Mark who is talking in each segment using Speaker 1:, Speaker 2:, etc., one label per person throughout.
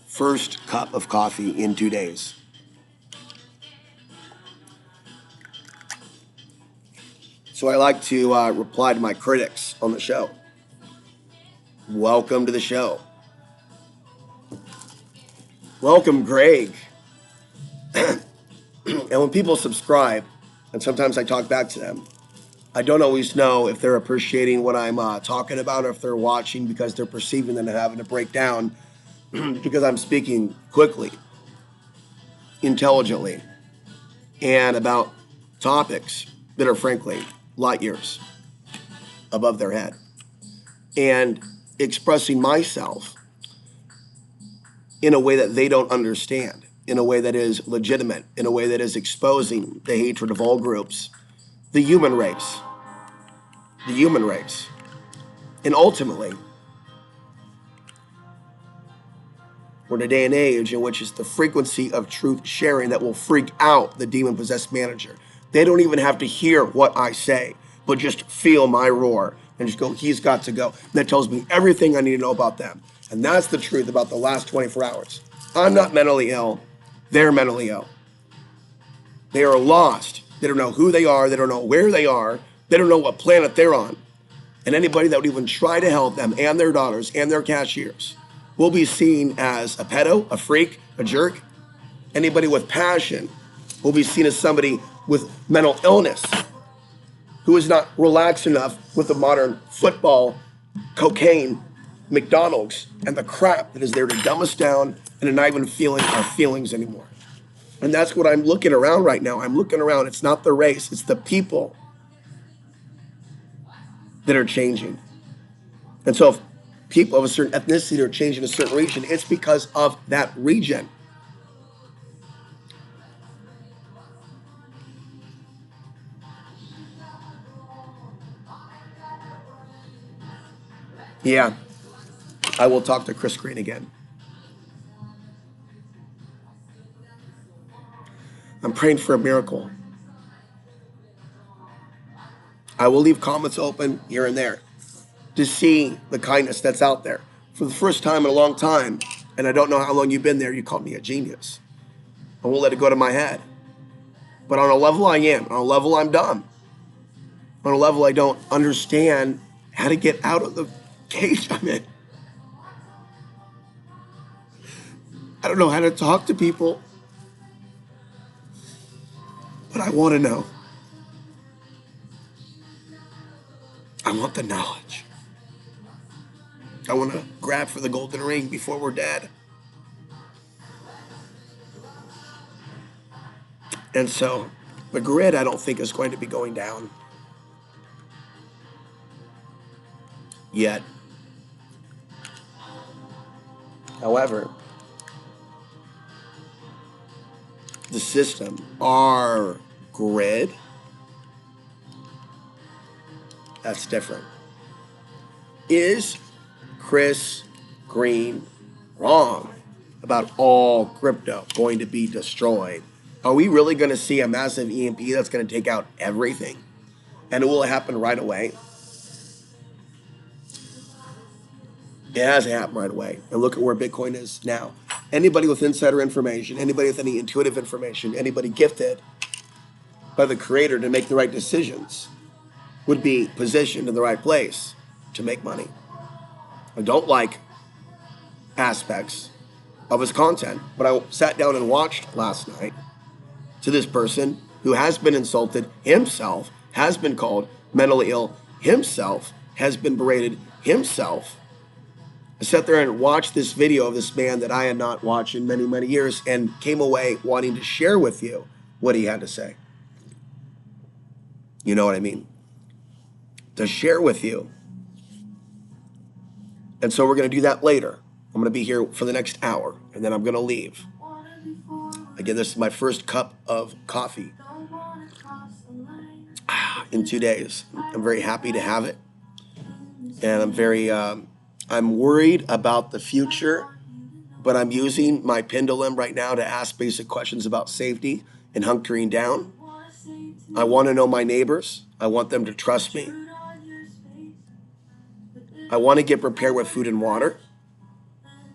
Speaker 1: First cup of coffee in 2 days. So I like to reply to my critics on the show. Welcome to the show. Welcome, Greg. And when people subscribe, and sometimes I talk back to them, I don't always know if they're appreciating what I'm talking about or if they're watching because they're perceiving that I'm having to break down because I'm speaking quickly, intelligently, and about topics that are frankly light years above their head. And expressing myself in a way that they don't understand, in a way that is legitimate, in a way that is exposing the hatred of all groups, the human race. The human race. And ultimately, we're in a day and age in which it's the frequency of truth sharing that will freak out the demon-possessed manager. They don't even have to hear what I say, but just feel my roar and just go, he's got to go. And that tells me everything I need to know about them. And that's the truth about the last 24 hours. I'm not mentally ill. They're mentally ill. They are lost. They don't know who they are. They don't know where they are. They don't know what planet they're on. And anybody that would even try to help them and their daughters and their cashiers will be seen as a pedo, a freak, a jerk. Anybody with passion will be seen as somebody with mental illness who is not relaxed enough with the modern football, cocaine, McDonald's, and the crap that is there to dumb us down and not even feeling our feelings anymore. And that's what I'm looking around right now. I'm looking around. It's not the race. It's the people that are changing. And so if people of a certain ethnicity are changing a certain region, it's because of that region. Yeah, I will talk to Chris Green again. I'm praying for a miracle. I will leave comments open here and there to see the kindness that's out there. For the first time in a long time, and I don't know how long you've been there, you called me a genius. I won't let it go to my head. But on a level I am. On a level I'm dumb. On a level I don't understand how to get out of the cage I'm in. I don't know how to talk to people. But I want to know. I want the knowledge. I want to grab for the golden ring before we're dead. And so the grid, I don't think, is going to be going down yet. However, the system, our grid, that's different. Is Chris Green wrong about all crypto going to be destroyed? Are we really going to see a massive EMP that's going to take out everything? And it will happen right away? It hasn't happened right away. And look at where Bitcoin is now. Anybody with insider information, anybody with any intuitive information, anybody gifted by the creator to make the right decisions would be positioned in the right place to make money. I don't like aspects of his content, but I sat down and watched last night to this person who has been insulted himself, has been called mentally ill himself, has been berated himself. I sat there and watched this video of this man that I had not watched in many, many years and came away wanting to share with you what he had to say. You know what I mean? To share with you. And so we're going to do that later. I'm going to be here for the next hour, and then I'm going to leave. Again, this is my first cup of coffee in 2 days. I'm very happy to have it. And I'm worried about the future, but I'm using my pendulum right now to ask basic questions about safety and hunkering down I want to know my neighbors. I want them to trust me. I want to get prepared with food and water.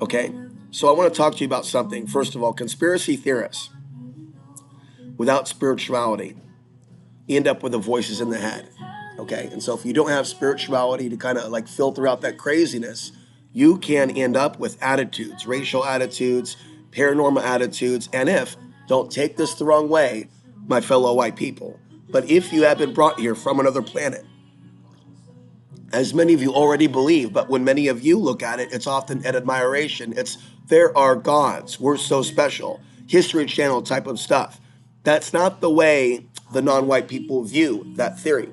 Speaker 1: Okay? So I want to talk to you about something. First of all, conspiracy theorists, without spirituality, end up with the voices in the head. Okay? And so if you don't have spirituality to kind of like filter out that craziness, you can end up with attitudes, racial attitudes, paranormal attitudes, and don't take this the wrong way, my fellow white people, but if you have been brought here from another planet, as many of you already believe, but when many of you look at it, it's often an admiration. It's, there are gods, we're so special, History Channel type of stuff. That's not the way the non-white people view that theory.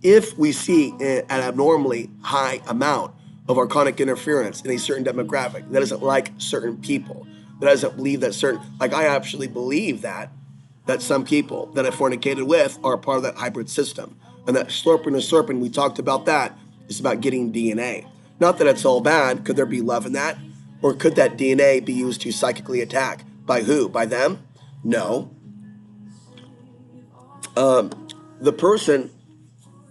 Speaker 1: If we see an abnormally high amount of archonic interference in a certain demographic that doesn't like certain people, that doesn't believe that certain, like I actually believe that some people that I fornicated with are part of that hybrid system. And that slurping and slurping, we talked about that, is about getting DNA. Not that it's all bad. Could there be love in that? Or could that DNA be used to psychically attack? By who? By them? No. The person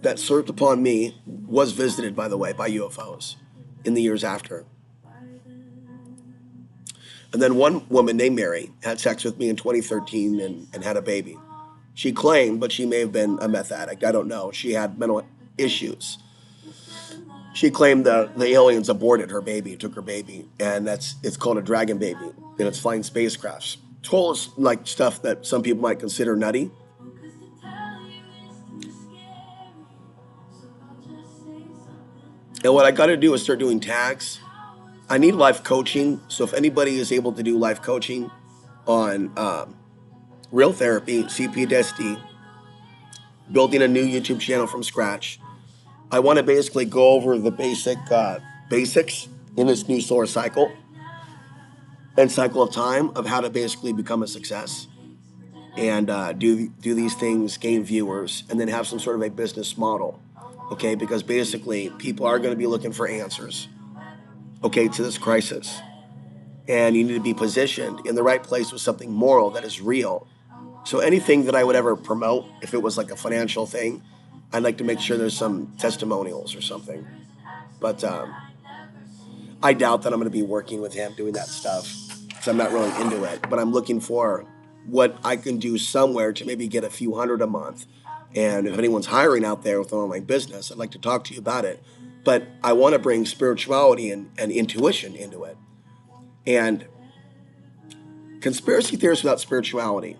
Speaker 1: that slurped upon me was visited, by the way, by UFOs in the years after. And then one woman named Mary had sex with me in 2013 and had a baby. She claimed, but she may have been a meth addict. I don't know. She had mental issues. She claimed the aliens aborted her baby, took her baby, and it's called a dragon baby, and it's flying spacecrafts. Told us like stuff that some people might consider nutty. And what I got to do is start doing tags. I need life coaching, so if anybody is able to do life coaching on real therapy, CPTSD, building a new YouTube channel from scratch, I want to basically go over the basics in this new solar cycle and cycle of time of how to basically become a success and do these things, gain viewers, and then have some sort of a business model, okay? Because basically people are going to be looking for answers, okay, to this crisis. And you need to be positioned in the right place with something moral that is real. So anything that I would ever promote, if it was like a financial thing, I'd like to make sure there's some testimonials or something. But I doubt that I'm going to be working with him doing that stuff because I'm not really into it. But I'm looking for what I can do somewhere to maybe get a few hundred a month. And if anyone's hiring out there with an online business, I'd like to talk to you about it. But I want to bring spirituality and intuition into it. And conspiracy theorists without spirituality,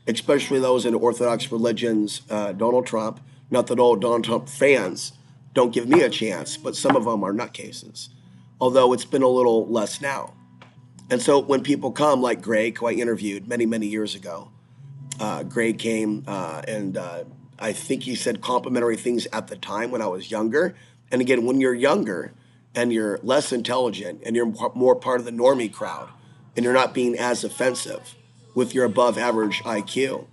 Speaker 1: especially those in Orthodox religions, Donald Trump, not that all Donald Trump fans don't give me a chance, but some of them are nutcases, although it's been a little less now. And so when people come, like Greg, who I interviewed many, many years ago, Greg came and I think he said complimentary things at the time when I was younger. And again, when you're younger and you're less intelligent and you're more part of the normie crowd and you're not being as offensive with your above average IQ,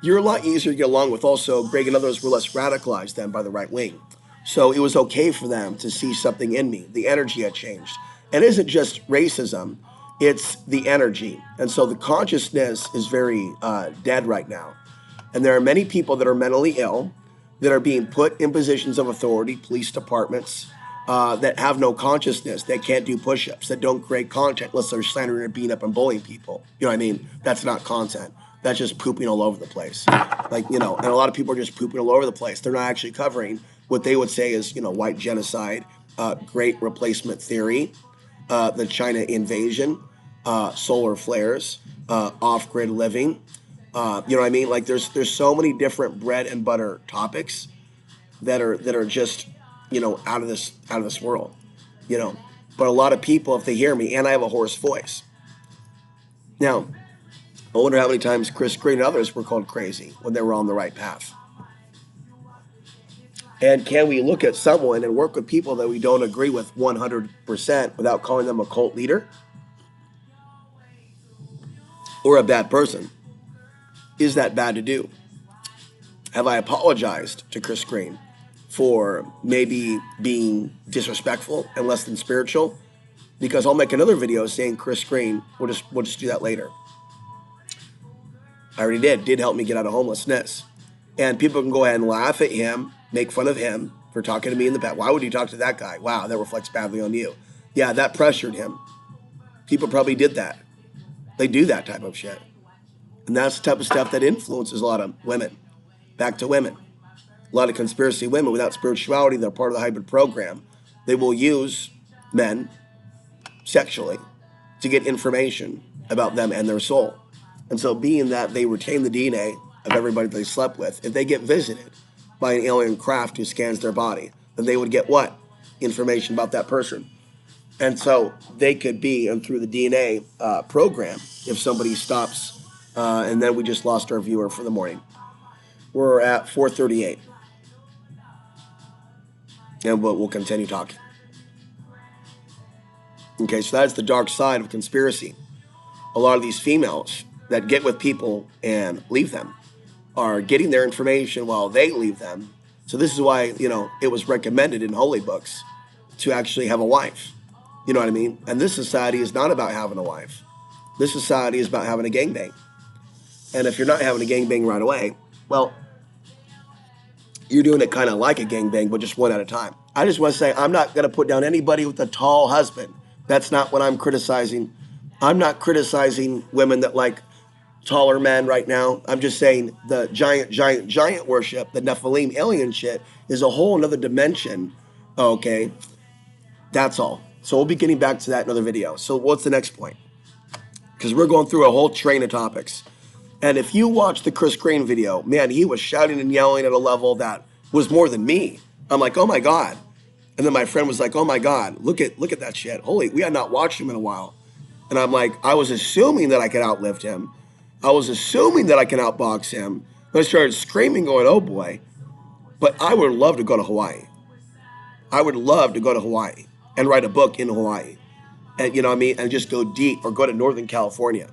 Speaker 1: you're a lot easier to get along with. Also, Greg and others were less radicalized then by the right wing. So it was okay for them to see something in me. The energy had changed. And it isn't just racism, it's the energy. And so the consciousness is very dead right now. And there are many people that are mentally ill that are being put in positions of authority, police departments, that have no consciousness, that can't do push-ups, that don't create content unless they're slandering and beating up and bullying people. You know what I mean? That's not content. That's just pooping all over the place. Like, you know, and a lot of people are just pooping all over the place. They're not actually covering what they would say is, you know, white genocide, great replacement theory, the China invasion, solar flares, off-grid living. You know what I mean? Like there's so many different bread and butter topics that are just, you know, out of this world, you know. But a lot of people, if they hear me, and I have a hoarse voice. Now, I wonder how many times Chris Green and others were called crazy when they were on the right path. And can we look at someone and work with people that we don't agree with 100% without calling them a cult leader or a bad person? Is that bad to do? Have I apologized to Chris Green for maybe being disrespectful and less than spiritual? Because I'll make another video saying Chris Green, we'll just do that later. I already did help me get out of homelessness. And people can go ahead and laugh at him, make fun of him for talking to me in the past. Why would you talk to that guy? Wow, that reflects badly on you. Yeah, that pressured him. People probably did that. They do that type of shit. And that's the type of stuff that influences a lot of women. Back to women. A lot of conspiracy women without spirituality, they're part of the hybrid program. They will use men sexually to get information about them and their soul. And so being that they retain the DNA of everybody they slept with, if they get visited by an alien craft who scans their body, then they would get what? Information about that person. And so they could be, and through the DNA program, if somebody stops, and then we just lost our viewer for the morning. We're at 4:38. And we'll continue talking. Okay, so that's the dark side of conspiracy. A lot of these females that get with people and leave them are getting their information while they leave them. So this is why, it was recommended in holy books to actually have a wife. You know what I mean? And this society is not about having a wife. This society is about having a gangbang. And if you're not having a gangbang right away, well, you're doing it kind of like a gangbang, but just one at a time. I just want to say I'm not going to put down anybody with a tall husband. That's not what I'm criticizing. I'm not criticizing women that like taller men right now. I'm just saying the giant worship, the Nephilim alien shit is a whole another dimension. Okay, that's all. So we'll be getting back to that in another video. So what's the next point? Because we're going through a whole train of topics. And if you watch the Chris Green video, man, he was shouting and yelling at a level that was more than me. I'm like, oh my God. And then my friend was like, oh my God, look at that shit. Holy, we had not watched him in a while. And I'm like, I was assuming that I could outlift him. I was assuming that I can outbox him. And I started screaming, going, oh boy. But I would love to go to Hawaii. I would love to go to Hawaii and write a book in Hawaii. And and just go deep, or go to Northern California.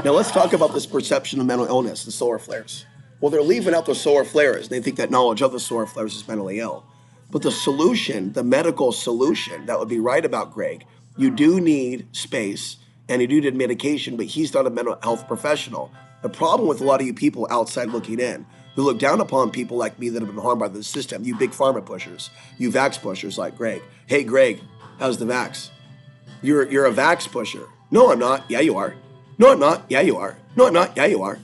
Speaker 1: Now let's talk about this perception of mental illness, the solar flares. Well, they're leaving out the solar flares. They think that knowledge of the solar flares is mentally ill. But the solution, the medical solution, that would be right about Greg, you do need space and you do need medication, but he's not a mental health professional. The problem with a lot of you people outside looking in, who look down upon people like me that have been harmed by the system, you big pharma pushers, you vax pushers like Greg. Hey, Greg, how's the vax? You're a vax pusher. No, I'm not. Yeah, you are. No, I'm not. Yeah, you are. No, I'm not. Yeah, you are.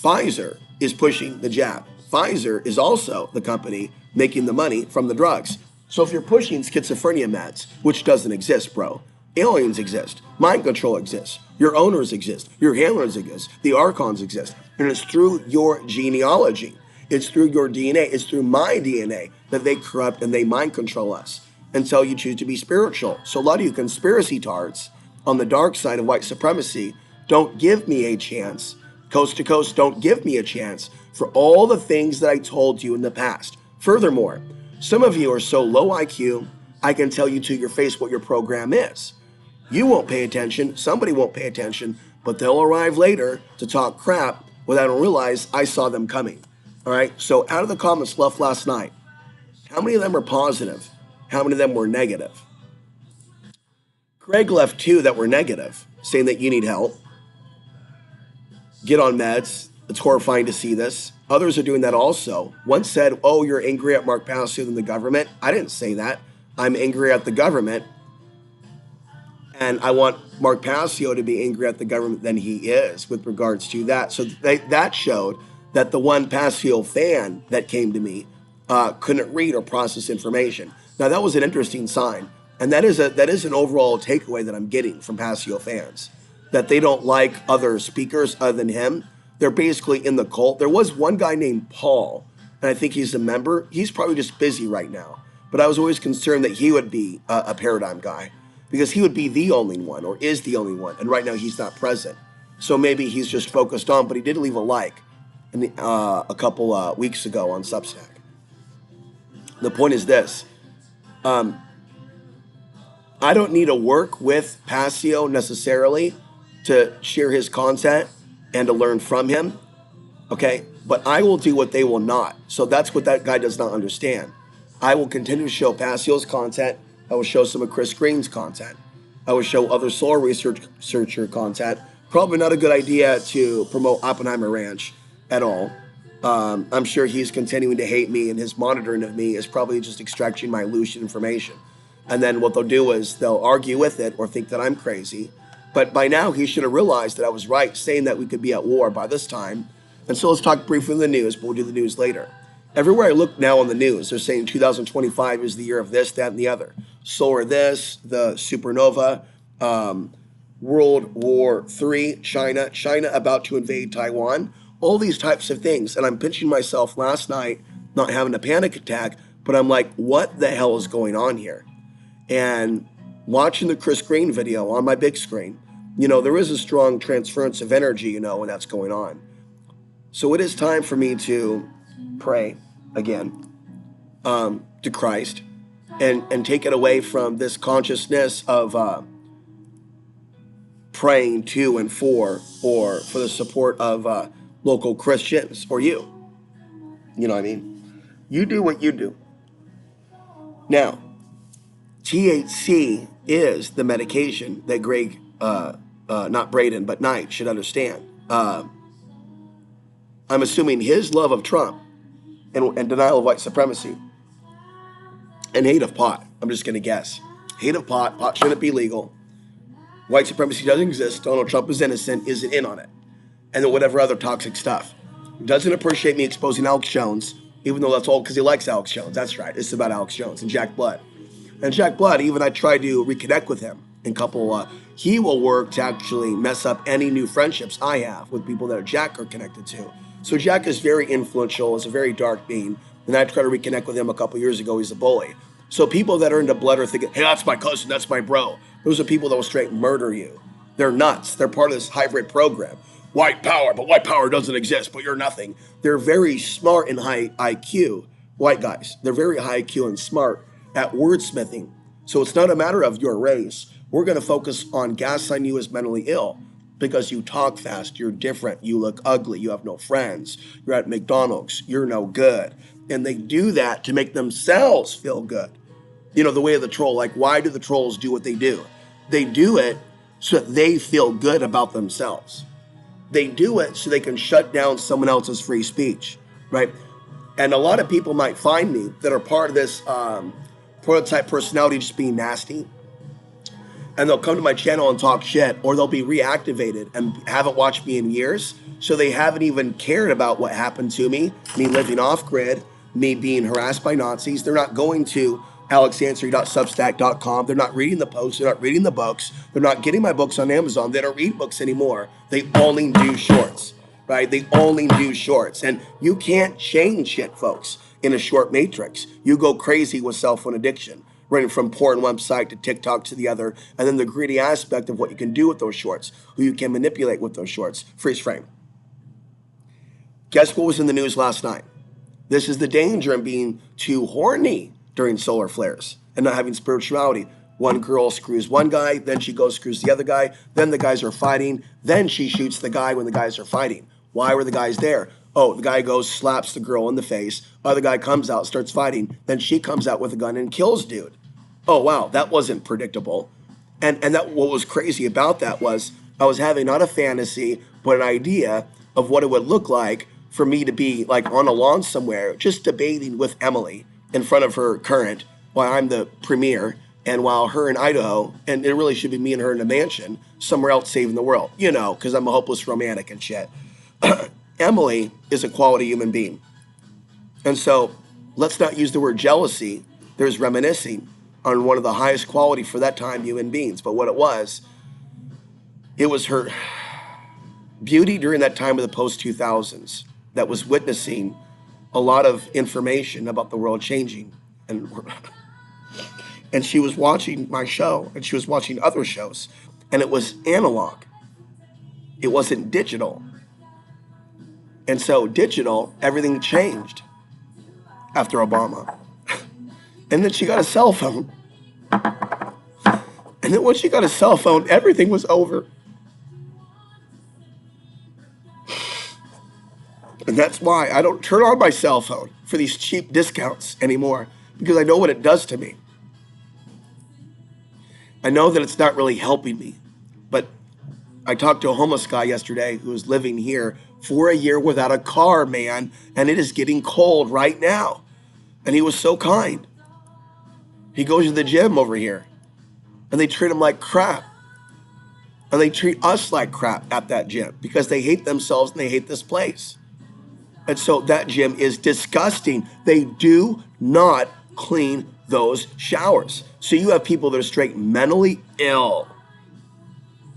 Speaker 1: Pfizer is pushing the jab. Pfizer is also the company making the money from the drugs. So if you're pushing schizophrenia meds, which doesn't exist, bro, aliens exist, mind control exists, your owners exist, your handlers exist, the archons exist, and it's through your genealogy, it's through your DNA, it's through my DNA that they corrupt and they mind control us until you choose to be spiritual. So a lot of you conspiracy tards on the dark side of white supremacy, don't give me a chance. Coast to coast, don't give me a chance for all the things that I told you in the past. Furthermore, some of you are so low IQ, I can tell you to your face what your program is. You won't pay attention, somebody won't pay attention, but they'll arrive later to talk crap without realize I saw them coming. All right, so out of the comments left last night, how many of them are positive? How many of them were negative? Craig left 2 that were negative, saying that you need help. Get on meds. It's horrifying to see this. Others are doing that also. One said, oh, you're angry at Mark Passio than the government. I didn't say that. I'm angry at the government. And I want Mark Passio to be angry at the government than he is with regards to that. So that showed that the one Passio fan that came to me couldn't read or process information. Now, that was an interesting sign. And that is an overall takeaway that I'm getting from Passio fans, that they don't like other speakers other than him. They're basically in the cult. There was one guy named Paul, and I think he's a member. He's probably just busy right now. But I was always concerned that he would be a paradigm guy, because he would be the only one, or is the only one. And right now he's not present. So maybe he's just focused on, but he did leave a like a couple weeks ago on Substack. The point is this. I don't need to work with Passio necessarily to share his content and to learn from him, okay? But I will do what they will not. So that's what that guy does not understand. I will continue to show Passio's content. I will show some of Chris Green's content. I will show other solar researcher content. Probably not a good idea to promote Oppenheimer Ranch at all. I'm sure he's continuing to hate me, and his monitoring of me is probably just extracting my illusion information. And then what they'll do is they'll argue with it or think that I'm crazy. But by now, he should have realized that I was right, saying that we could be at war by this time. And so let's talk briefly on the news, but we'll do the news later. Everywhere I look now on the news, they're saying 2025 is the year of this, that, and the other. Solar this, the supernova, World War III, China about to invade Taiwan, all these types of things. And I'm pinching myself last night, not having a panic attack, but I'm like, what the hell is going on here? And watching the Chris Green video on my big screen, there is a strong transference of energy, when that's going on. So it is time for me to pray again to Christ and take it away from this consciousness of praying to and for, or for the support of local Christians or you. You know what I mean? You do what you do. Now, THC is the medication that Greg, not Braden, but Knight should understand. I'm assuming his love of Trump and denial of white supremacy and hate of pot. I'm just going to guess. Hate of pot. Pot shouldn't be legal. White supremacy doesn't exist. Donald Trump is innocent. Isn't in on it. And then whatever other toxic stuff. Doesn't appreciate me exposing Alex Jones, even though that's all because he likes Alex Jones. That's right. It's about Alex Jones and Jack Blood. And Jack Blood, even I tried to reconnect with him in he will work to actually mess up any new friendships I have with people that Jack are connected to. So Jack is very influential, is a very dark being. And I tried to reconnect with him a couple years ago. He's a bully. So people that are into blood are thinking, hey, that's my cousin, that's my bro. Those are people that will straight murder you. They're nuts. They're part of this hybrid program. White power, but white power doesn't exist, but you're nothing. They're very smart and high IQ, white guys. They're very high IQ and smart at wordsmithing. So it's not a matter of your race. We're going to focus on gaslighting you as mentally ill because you talk fast, you're different, you look ugly, you have no friends, you're at McDonald's, you're no good. And they do that to make themselves feel good. The way of the troll. Like, why do the trolls do what they do? They do it so that they feel good about themselves. They do it so they can shut down someone else's free speech, right? And a lot of people might find me that are part of this prototype personality just being nasty. And they'll come to my channel and talk shit, or they'll be reactivated and haven't watched me in years. So they haven't even cared about what happened to me living off grid, me being harassed by Nazis. They're not going to alexansary.substack.com. They're not reading the posts. They're not reading the books. They're not getting my books on Amazon. They don't read books anymore. They only do shorts, right? They only do shorts. And you can't change shit, folks, in a short matrix. You go crazy with cell phone addiction, running from porn website to TikTok to the other, and then the greedy aspect of what you can do with those shorts, who you can manipulate with those shorts. Freeze frame. Guess what was in the news last night? This is the danger in being too horny during solar flares and not having spirituality. One girl screws one guy, then she goes screws the other guy, then the guys are fighting, then she shoots the guy when the guys are fighting. Why were the guys there? Oh, the guy goes, slaps the girl in the face, other guy comes out, starts fighting, then she comes out with a gun and kills dude. Oh, wow, that wasn't predictable. And that what was crazy about that was I was having not a fantasy, but an idea of what it would look like for me to be like on a lawn somewhere, just debating with Emily in front of her current, while I'm the premier, and while her in Idaho, and it really should be me and her in a mansion, somewhere else saving the world, because I'm a hopeless romantic and shit. Emily is a quality human being. And so let's not use the word jealousy. There's reminiscing on one of the highest quality for that time human beings. But what it was her beauty during that time of the post-2000s that was witnessing a lot of information about the world changing. And she was watching my show, and she was watching other shows, and it was analog. It wasn't digital. And so digital, everything changed after Obama. And then she got a cell phone. And then once she got a cell phone, everything was over. And that's why I don't turn on my cell phone for these cheap discounts anymore, because I know what it does to me. I know that it's not really helping me. But I talked to a homeless guy yesterday who was living here for a year without a car, man. And it is getting cold right now. And he was so kind. He goes to the gym over here. And they treat him like crap. And they treat us like crap at that gym because they hate themselves and they hate this place. And so that gym is disgusting. They do not clean those showers. So you have people that are straight mentally ill,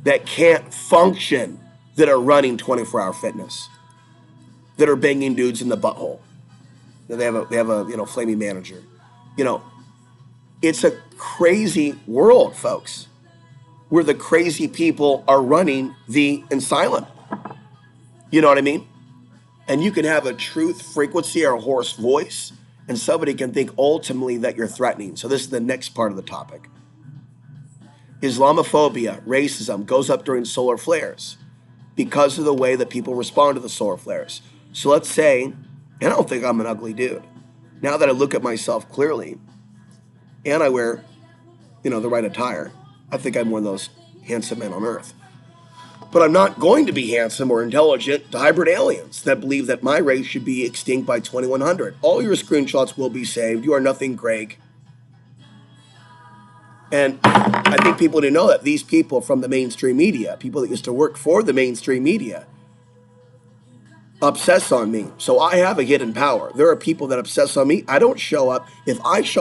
Speaker 1: that can't function, that are running 24-hour fitness, that are banging dudes in the butthole. They have a flaming manager. It's a crazy world, folks, where the crazy people are running the asylum. You know what I mean? And you can have a truth frequency or a hoarse voice, and somebody can think ultimately that you're threatening. So this is the next part of the topic. Islamophobia, racism goes up during solar flares because of the way that people respond to the solar flares. So let's say, and I don't think I'm an ugly dude. Now that I look at myself clearly, and I wear, the right attire, I think I'm one of those handsome men on earth. But I'm not going to be handsome or intelligent to hybrid aliens that believe that my race should be extinct by 2100. All your screenshots will be saved. You are nothing, Greg. And I think people need to know that these people from the mainstream media, people that used to work for the mainstream media, obsess on me. So I have a hidden power. There are people that obsess on me. I don't show up.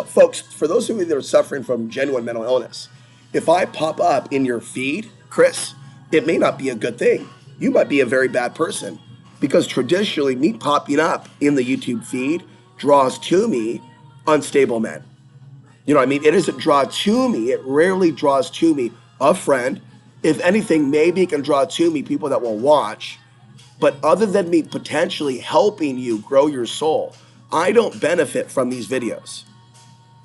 Speaker 1: Folks, for those of you that are suffering from genuine mental illness, if I pop up in your feed, Chris, it may not be a good thing. You might be a very bad person because traditionally me popping up in the YouTube feed draws to me unstable men. You know what I mean? It doesn't draw to me. It rarely draws to me a friend. If anything, maybe it can draw to me people that will watch. But other than me potentially helping you grow your soul, I don't benefit from these videos.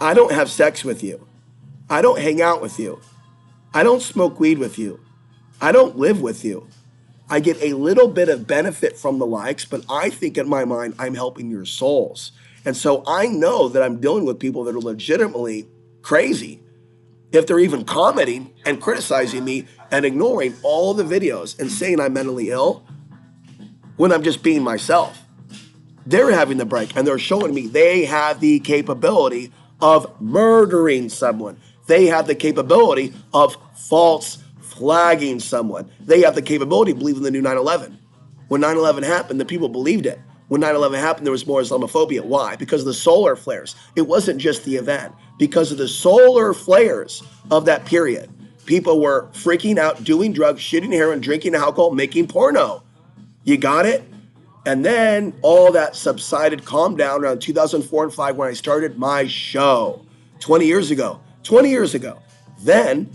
Speaker 1: I don't have sex with you. I don't hang out with you. I don't smoke weed with you. I don't live with you. I get a little bit of benefit from the likes, but I think in my mind, I'm helping your souls. And so I know that I'm dealing with people that are legitimately crazy if they're even commenting and criticizing me and ignoring all the videos and saying I'm mentally ill when I'm just being myself. They're having the break and they're showing me they have the capability of murdering someone. They have the capability of false flagging someone. They have the capability of believing the new 9/11. When 9/11 happened, the people believed it. When 9/11 happened, there was more Islamophobia. Why? Because of the solar flares. It wasn't just the event. Because of the solar flares of that period, people were freaking out, doing drugs, shooting heroin, drinking alcohol, making porno. You got it? And then all that subsided, calmed down around 2004 and 5 when I started my show 20 years ago. 20 years ago. Then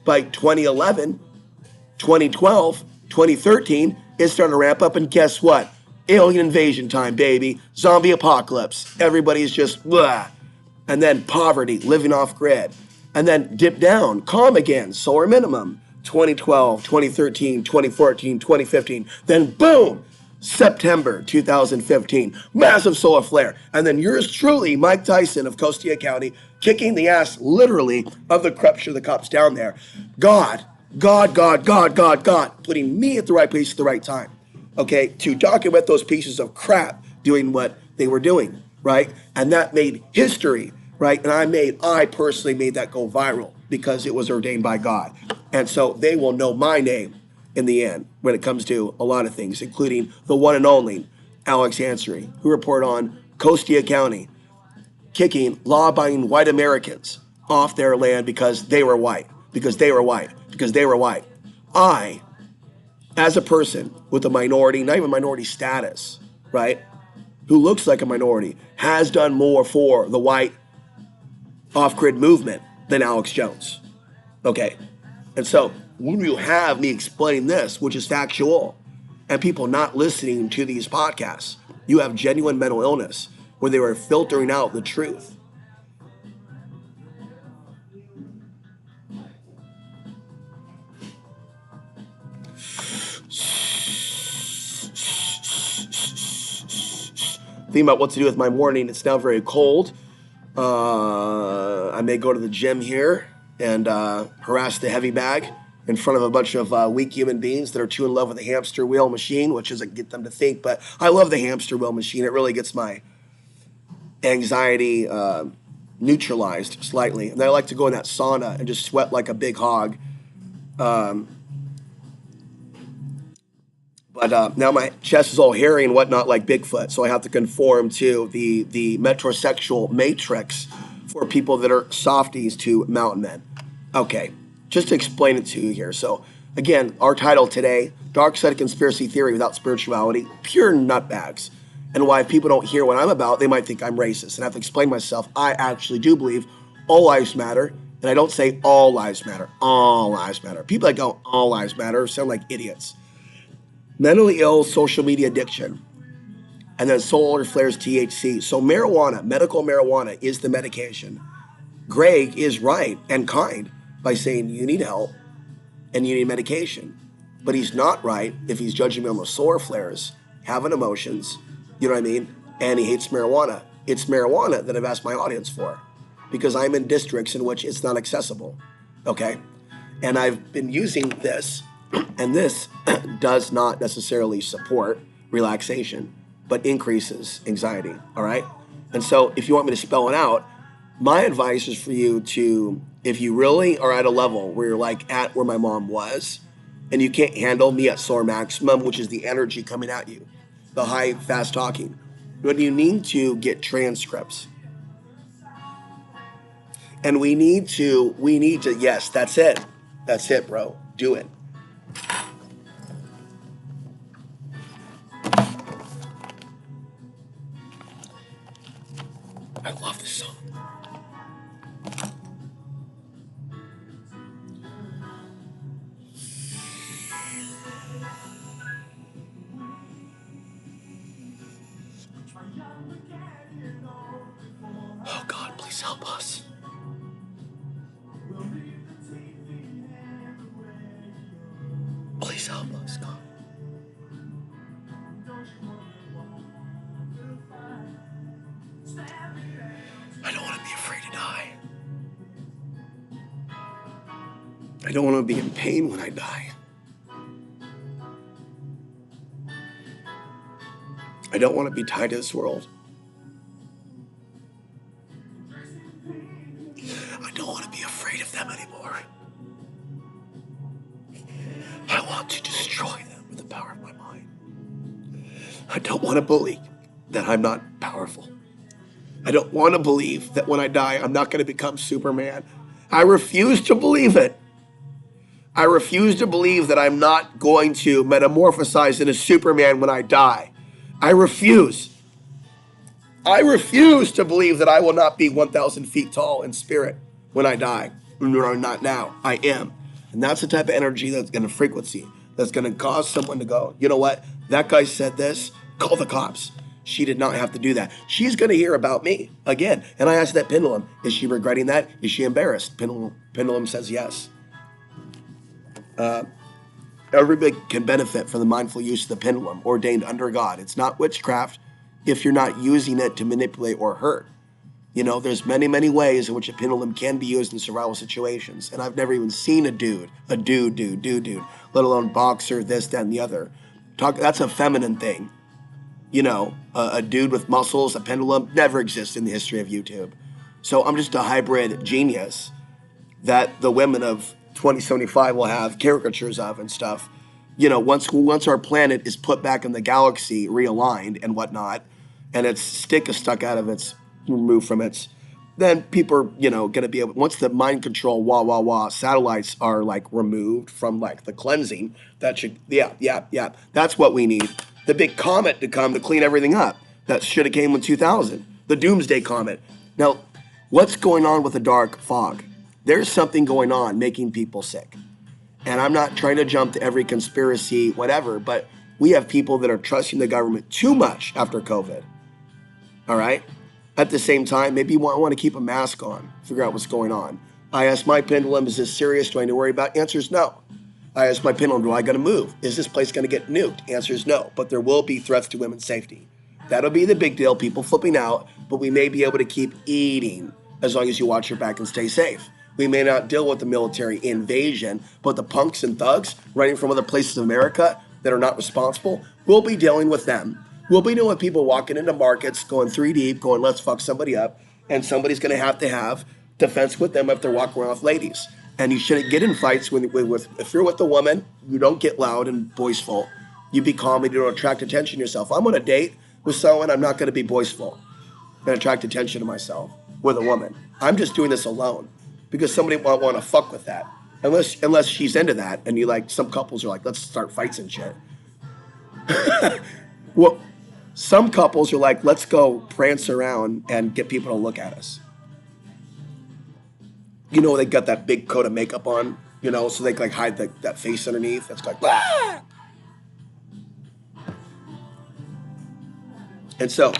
Speaker 1: by 2011, 2012, 2013, it started to ramp up. And guess what? Alien invasion time, baby. Zombie apocalypse. Everybody's just blah. And then poverty, living off grid. And then dip down, calm again, solar minimum. 2012, 2013, 2014, 2015. Then boom, September 2015, massive solar flare. And then yours truly, Mike Tyson of Costia County, kicking the ass literally of the corruption of the cops down there. God, putting me at the right place at the right time. Okay, to document those pieces of crap doing what they were doing, right? And that made history, right? And I personally made that go viral because it was ordained by God. And so they will know my name in the end when it comes to a lot of things, including the one and only Alex Ansary, who reported on Costia County kicking law-abiding white Americans off their land because they were white, because they were white, because they were white. I, as a person with a minority, not even minority status, right, who looks like a minority, has done more for the white off-grid movement than Alex Jones. Okay. And so when you have me explaining this, which is factual, and people not listening to these podcasts, you have genuine mental illness where they were filtering out the truth. Thinking about what to do with my morning. It's now very cold. I may go to the gym here and harass the heavy bag in front of a bunch of weak human beings that are too in love with the hamster wheel machine, which doesn't get them to think. But I love the hamster wheel machine. It really gets my anxiety neutralized slightly. And then I like to go in that sauna and just sweat like a big hog. But now my chest is all hairy and whatnot like Bigfoot, so I have to conform to the metrosexual matrix for people that are softies to mountain men. Okay, just to explain it to you here. So again, our title today, Dark Side of Conspiracy Theory Without Spirituality, pure nutbags. And why if people don't hear what I'm about, they might think I'm racist. And I have to explain myself. I actually do believe all lives matter. And I don't say all lives matter. All lives matter. People that go all lives matter sound like idiots. Mentally ill, social media addiction, and then solar flares THC. So marijuana, medical marijuana is the medication. Greg is right and kind by saying you need help and you need medication. But he's not right if he's judging me on the solar flares, having emotions, you know what I mean? And he hates marijuana. It's marijuana that I've asked my audience for because I'm in districts in which it's not accessible, okay? And I've been using this, and this does not necessarily support relaxation, but increases anxiety, all right? And so if you want me to spell it out, my advice is for you to, if you really are at a level where you're like at where my mom was, and you can't handle me at soar maximum, which is the energy coming at you, the high, fast talking, but you need to get transcripts. And we need to, yes, that's it. That's it, bro. Do it. I love this song. Oh God, please help us. Please help us, God. I don't want to be afraid to die. I don't want to be in pain when I die. I don't want to be tied to this world. I don't want to be afraid of them anymore. I want to destroy them with the power of my mind. I don't want to believe that I'm not powerful. I don't want to believe that when I die, I'm not going to become Superman. I refuse to believe it. I refuse to believe that I'm not going to metamorphosize into Superman when I die. I refuse. I refuse to believe that I will not be 1,000 feet tall in spirit when I die. No, not now. I am. And that's the type of energy that's going to frequency, that's going to cause someone to go, you know what? That guy said this. Call the cops. She did not have to do that. She's going to hear about me again. And I asked that pendulum, is she regretting that? Is she embarrassed? Pendulum says yes. Everybody can benefit from the mindful use of the pendulum ordained under God. It's not witchcraft if you're not using it to manipulate or hurt. You know, there's many, many ways in which a pendulum can be used in survival situations. And I've never even seen a dude, let alone boxer, this, that, and the other. That's a feminine thing. You know, a dude with muscles, a pendulum, never exists in the history of YouTube. So I'm just a hybrid genius that the women of 2075 will have caricatures of and stuff. You know, once our planet is put back in the galaxy, realigned and whatnot, and its stick is stuck out of its, removed from its, then people are, you know, going to be able, once the mind control satellites are like removed from like the cleansing, that should, yeah. That's what we need. The big comet to come to clean everything up. That should have came in 2000. The Doomsday Comet. Now, what's going on with the dark fog? There's something going on making people sick. And I'm not trying to jump to every conspiracy, whatever, but we have people that are trusting the government too much after COVID. All right? At the same time, maybe you want to keep a mask on, figure out what's going on. I asked my pendulum, is this serious? Do I need to worry about? Answer is no. I asked my pendulum, do I got to move? Is this place going to get nuked? Answer is no, but there will be threats to women's safety. That'll be the big deal, people flipping out, but we may be able to keep eating as long as you watch your back and stay safe. We may not deal with the military invasion, but the punks and thugs running from other places of America that are not responsible, we'll be dealing with them. We'll be dealing with people walking into markets, going 3 deep, going, let's fuck somebody up, and somebody's going to have defense with them if they're walking around with ladies. And you shouldn't get in fights if you're with a woman, you don't get loud and boisterous. You be calm and you don't attract attention to yourself. I'm on a date with someone, I'm not going to be boisterous and attract attention to myself with a woman. I'm just doing this alone because somebody won't want to fuck with that. Unless she's into that and you like, some couples are like, let's start fights and shit. Well, some couples are like, let's go prance around and get people to look at us. You know, they got that big coat of makeup on, you know, so they can like hide that face underneath. It's like, ah! And so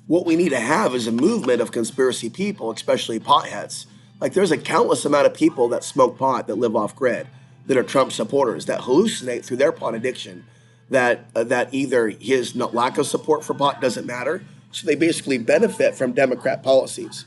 Speaker 1: what we need to have is a movement of conspiracy people, especially potheads. Like there's a countless amount of people that smoke pot that live off grid, that are Trump supporters, that hallucinate through their pot addiction, that either his lack of support for pot doesn't matter. So they basically benefit from Democrat policies.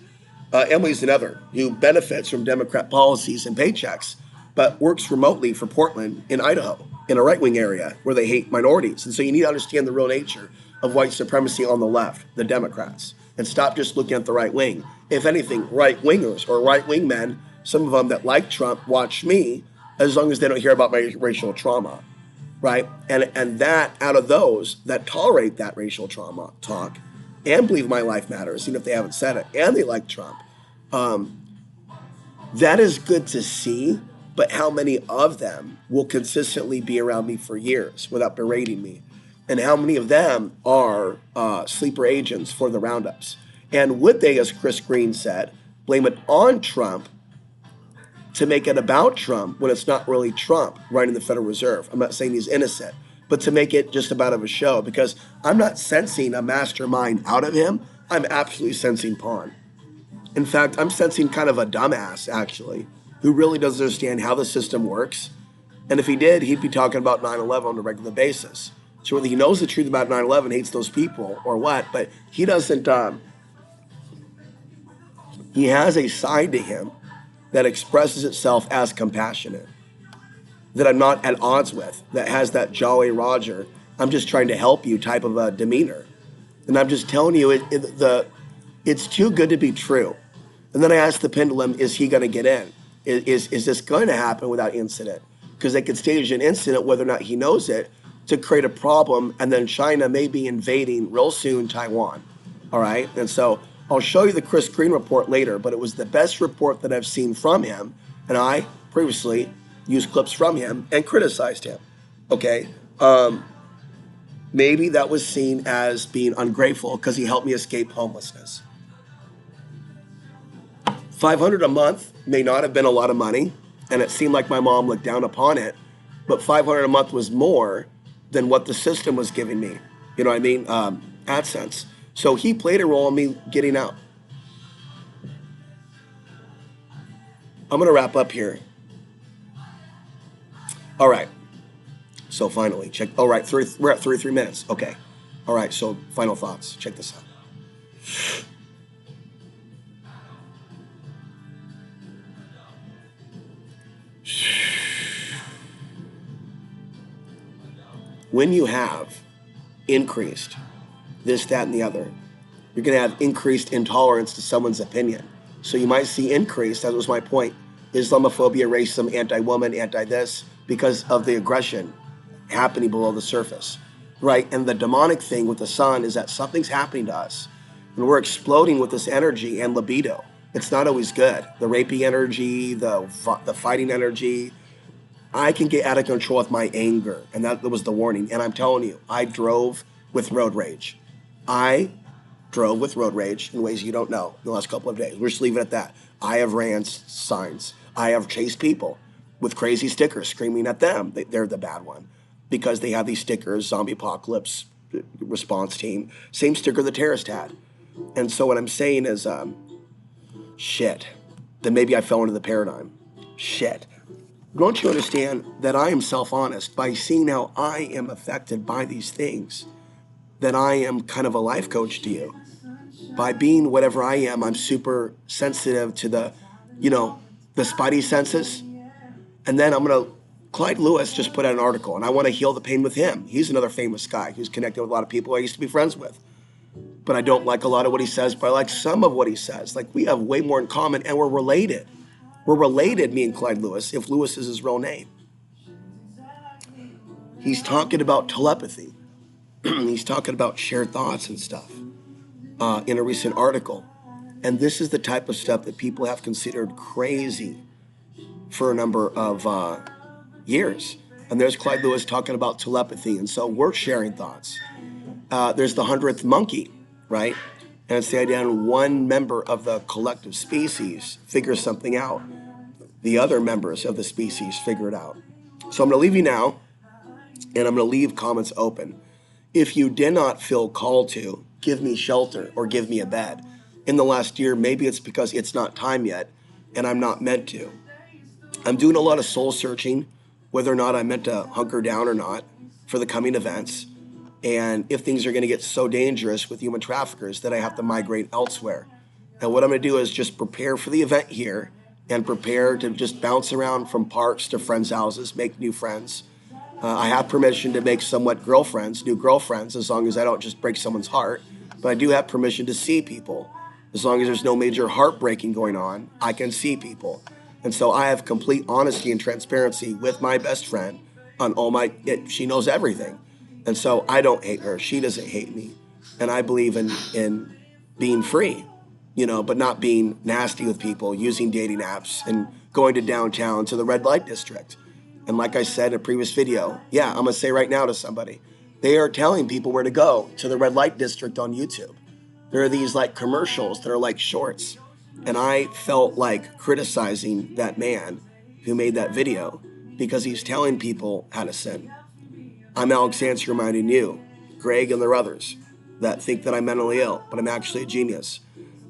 Speaker 1: Emily's another who benefits from Democrat policies and paychecks, but works remotely for Portland in Idaho, in a right-wing area where they hate minorities. And so you need to understand the real nature of white supremacy on the left, the Democrats, and stop just looking at the right wing. If anything, right-wingers or right-wing men, some of them that like Trump, watch me as long as they don't hear about my racial trauma, right? And that out of those that tolerate that racial trauma talk and believe my life matters, even if they haven't said it, and they like Trump, that is good to see, but how many of them will consistently be around me for years without berating me? And how many of them are sleeper agents for the roundups? And would they, as Chris Green said, blame it on Trump to make it about Trump when it's not really Trump running the Federal Reserve? I'm not saying he's innocent, but to make it just about of a show, because I'm not sensing a mastermind out of him. I'm absolutely sensing pawn. In fact, I'm sensing kind of a dumbass, actually, who really doesn't understand how the system works. And if he did, he'd be talking about 9/11 on a regular basis. So whether he knows the truth about 9/11, hates those people, or what, but he doesn't, he has a side to him that expresses itself as compassionate, that I'm not at odds with, that has that Jolly Roger, I'm just trying to help you type of a demeanor. And I'm just telling you, it's too good to be true. And then I asked the pendulum, is he going to get in? Is this going to happen without incident? Because they could stage an incident, whether or not he knows it, to create a problem, and then China may be invading real soon Taiwan. All right? And so I'll show you the Chris Green report later, but it was the best report that I've seen from him. And I previously used clips from him and criticized him. Okay? Maybe that was seen as being ungrateful because he helped me escape homelessness. $500 a month may not have been a lot of money, and it seemed like my mom looked down upon it, but $500 a month was more than what the system was giving me. You know what I mean? AdSense. So he played a role in me getting out. I'm going to wrap up here. All right. So finally, check. All right, we're at 33 minutes. Okay. All right, so final thoughts. Check this out. When you have increased this, that, and the other, you're going to have increased intolerance to someone's opinion. So you might see increased, that was my point, Islamophobia, racism, anti-woman, anti-this, because of the aggression happening below the surface, right? And the demonic thing with the sun is that something's happening to us, and we're exploding with this energy and libido. It's not always good. The rapey energy, the fighting energy. I can get out of control with my anger, and that was the warning. And I'm telling you, I drove with road rage. I drove with road rage in ways you don't know in the last couple of days. We're just leaving it at that. I have ran signs. I have chased people with crazy stickers screaming at them. They're the bad one because they have these stickers, zombie apocalypse response team, same sticker the terrorist had. And so what I'm saying is, shit, then maybe I fell into the paradigm. Shit. Don't you understand that I am self-honest by seeing how I am affected by these things, that I am kind of a life coach to you. By being whatever I am, I'm super sensitive to the, the spidey senses. And then Clyde Lewis just put out an article, and I want to heal the pain with him. He's another famous guy who's connected with a lot of people I used to be friends with. But I don't like a lot of what he says, but I like some of what he says. Like, we have way more in common, and we're related. We're related, me and Clyde Lewis, if Lewis is his real name. He's talking about telepathy. He's talking about shared thoughts and stuff in a recent article. And this is the type of stuff that people have considered crazy for a number of years. And there's Clyde Lewis talking about telepathy. And so we're sharing thoughts. There's the 100th monkey, right? And it's the idea that one member of the collective species figures something out. The other members of the species figure it out. So I'm going to leave you now, and I'm going to leave comments open. If you did not feel called to give me shelter or give me a bed in the last year, maybe it's because it's not time yet, and I'm not meant to. I'm doing a lot of soul searching, whether or not I'm meant to hunker down or not for the coming events. And if things are going to get so dangerous with human traffickers that I have to migrate elsewhere. And what I'm going to do is just prepare for the event here and prepare to just bounce around from parks to friends' houses, make new friends. I have permission to make somewhat new girlfriends, as long as I don't just break someone's heart. But I do have permission to see people. As long as there's no major heartbreaking going on, I can see people. And so I have complete honesty and transparency with my best friend on she knows everything. And so I don't hate her. She doesn't hate me. And I believe in being free, but not being nasty with people, using dating apps and going to downtown to the red light district. And like I said in a previous video, I'm going to say right now to somebody, they are telling people where to go to the red light district on YouTube. There are these like commercials that are like shorts. And I felt like criticizing that man who made that video because he's telling people how to sin. I'm Alex Sands reminding you, Greg and the others that think that I'm mentally ill, but I'm actually a genius.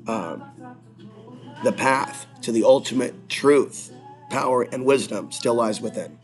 Speaker 1: The path to the ultimate truth, power, and wisdom still lies within.